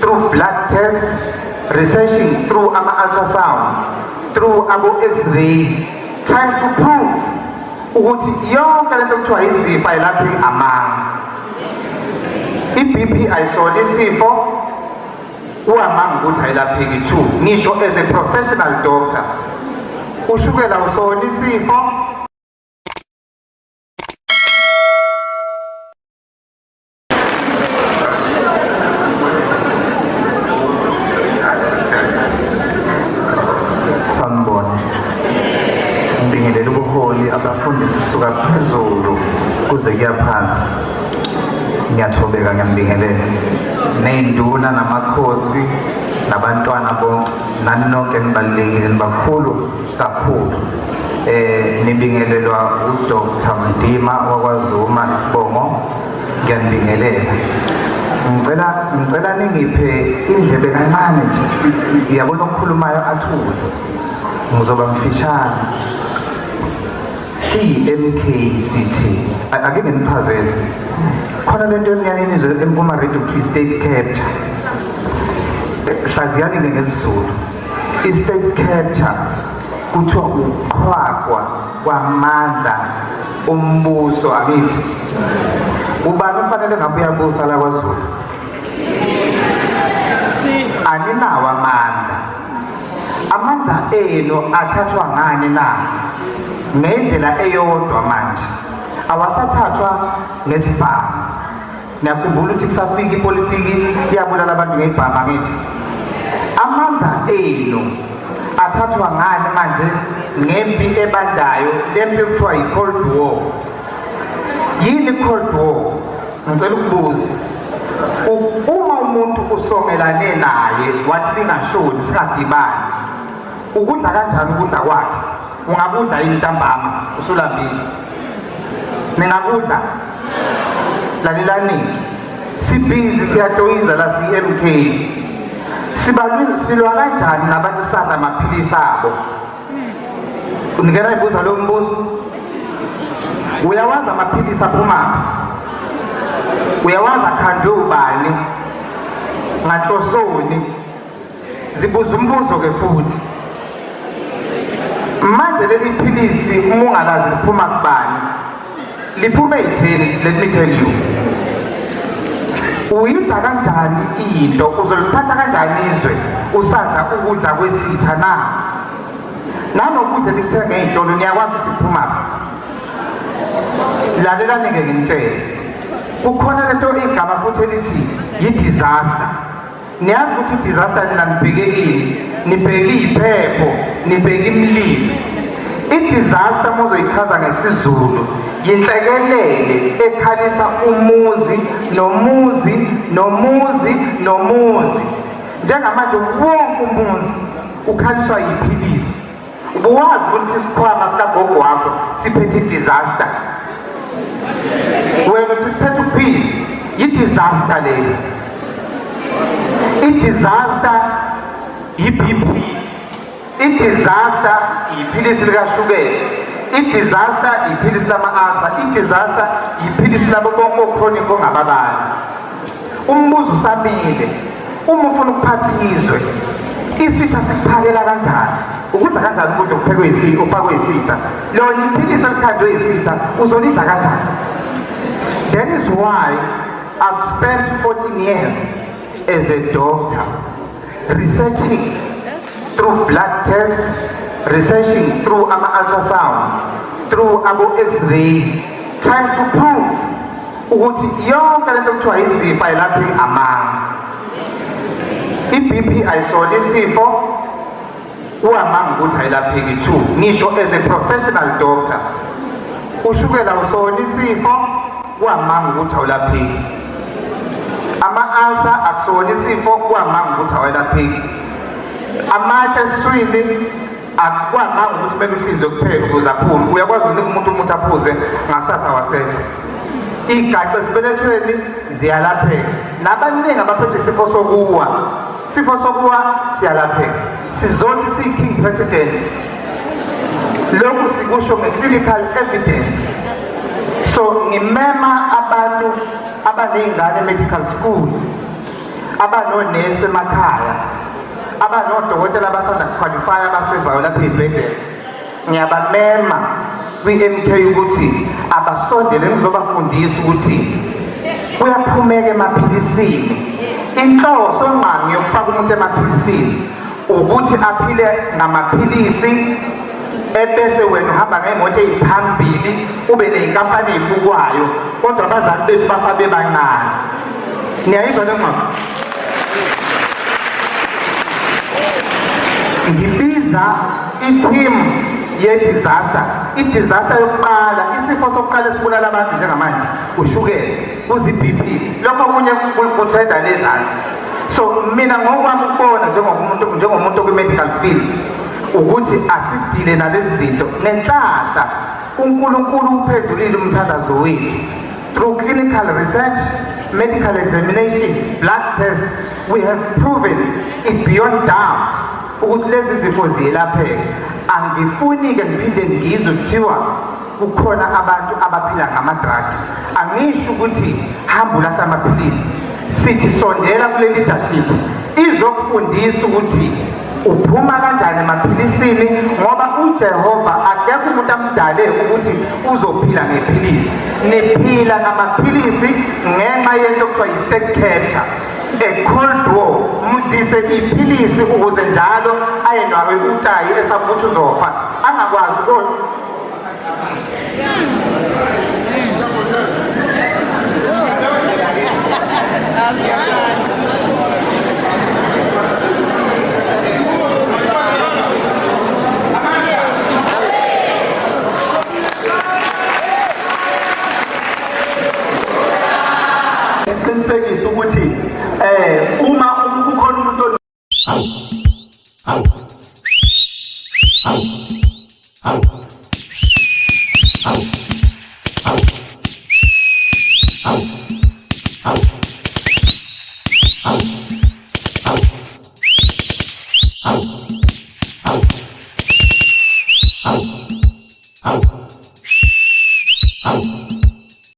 through blood tests, researching through ultrasound, through X-ray, trying to prove ukuthi yonke lento kuthiwa izifo ayilaphi amanga. I-BP ayisona isifo, uamanga ukuthi ayilapheki too. Ngisho as a professional doctor, ushukela usona isifo. Sanibona. Ngibingelela ubuholi abafundisi kusuka phezulu kuze kuya phansi. Ngiyathobeka, ngiyambingelela ney'nduna namakhosi nabantwana bonke nani nonke nibalulekile nibakhulu kakhulu. Nibingelelwa uDr. Mdima wakwaZuma Sibongo, ngiyanibingelela. Ngicela ningiphe indlebe kancane nje, yabona okukhulumayo athule, ngizoba mfishane. CMKCT ake nginichazele khona lento emiyaninizo empuma radio to state capture. Hlaziyani ngesizulu, i-state capture kuthiwa uqhwagwa kwamandla ombuso. Angithi ubani ufanele ngabe uyabusa la kwaZulu? Aninawo amandla eno athathwa ngani na? Ngendlela eyodwa manje, awasathathwa ngesibhamu. Niyakhumbula ukuthi kusafika ipolitiki iyabulala abantu ngebhamu. Angithi amandla eno athathwa ngani manje? Ngempi ebandayo, lempi ekuthiwa yi-Cold War. Yini i-Cold War? Ngicela ukubuza, uma umuntu usongelane naye wathi lingashoni singadibani, ukudla kanjani ukudla kwakhe? Ungakudla yini ntambama usulambile? Ningakudla? Lalelani, sibhizi siyatoyiza la CMK. Silwa kanjani nabantu sadla amaphilisi abo? Unikela ibuza lo mbuzo. Uyawazi amaphilisi aphuma? Uyawazi akhandwe ubani? Ngahlosoni? Zibuza umbuzo ke futhi. Manje leli philisi ungalazi liphuma kubani, liphume itheni? Let me tell you. Uyidla kanjani into, uzoliphatha kanjani izwe usadla ukudla kwesitha na? Nanokudla likuthenga ey'tolo niyakwazi ukuthi kuphuma. Lalelani-ke nginitshele, kukhona lento igama futhi elithi yi-disaster. Niyazi ukuthi i-disaster nina nibheke ini? Nibheke iphepho, nibheke imililo. I-disaster muzoyichaza ngesizulu yinhlekelele ekhalisa umuzi nomuzi nomuzi nomuzi. Njengamanje wonke umuzi ukhaliswa yiphilisi. Ubuwazi ukuthi isikhwama sikagogo wakho siphethe i-disaster? Wena uthi siphethe ukuphila? I-disaster leyo. I-disaster i-BP, i-disaster iphilisi likashukela, i-disaster iphilisi lama-ulcer, i-disaster iphilisi labo bonke o-chronic ongababali. Umbuzo usamile, uma ufuna ukuphatha izwe, isitha sikuphakela kanjani? Ukudla kanjani ukudla okuphekwe isitha? Lona iphilisi elikhandwe isitha uzolidla kanjani? That is why I've spent 14 years as a doctor researching through blood tests, researching through ultrasound, through X-ray, trying to prove ukuthi yonke lento kuthiwa izifo ayilaphi amanga. I-BP ayisona isifo, uamanga ukuthi ayilapheki too. Ngisho as a professional doctor, ushukela usona isifo, uamanga ukuthi awulapheki. Ama-ulcer akusona isifo, uamanga ukuthi awelapheki. Amatshe esiswini akuamanga ukuthi kumele uhlinzwe kuphela ukuze aphume. Uyakwazi ukunika umuntu umuthi aphuze ngasasa wasekho. Igatsha esibelethweni ziyalapheka. Nabaningi abaphethwe isifo sokuwa. Isifo sokuwa siyalapheka. Sizonke siyi-king president. Lokhu sikusho nge-clinical evidence. So ngimema abantu abaney'ngane medical school abanonesi emakhaya, abanodokotela abasanda kuqualify abasevayo lapha ey'bhedlela, ngiyabamema kwi-MK ukuthi abasondele ngizobafundisa ukuthi kuyaphumeka emaphilisini. Inhloso ngqangi yokufaka umuntu emaphilisini ukuthi aphile ngamaphilisi ebese wena uhamba ngemoto eziphambili ube nenkampani ezibukwayo, kodwa abazali bethu bafa bebancane. Niyayizwa le ngqondo? Ngibiza i-team ye-disaster. I-disaster yokuqala, isifo sokuqala esibulala abantu njengamanje ushukela, kuzi-BP, lokho okunye kuthenda lezansi. So mina ngokwami ukubona njengomuntu kwi-medical field ukuthi asidile nalezi zinto nenhlahla. uNkulunkulu uphendulile umthandazo wethu through clinical research, medical examinations, blood tests. We have proven it beyond doubt ukuthi lezi zifo ziyelapheka. Angifuni-ke ngiphinde ngizwe kuthiwa kukhona abantu abaphila ngama-drug. Angisho ukuthi hamba ulahla amaphilisi, sithi sondela kule leadership izokufundisa ukuthi uphuma kanjani emaphilisini, ngoba uJehova akekho umuntu amdale ukuthi uzophila ngephilisi. Niphila ngamaphilisi ngenxa yento okuthiwa yi-state capture, a cold war. Mudlise iphilisi ukuze njalo aye nawe utayi esabuthi uzofa angakwazi qinisekisa ukuthi uma kukhona umuntu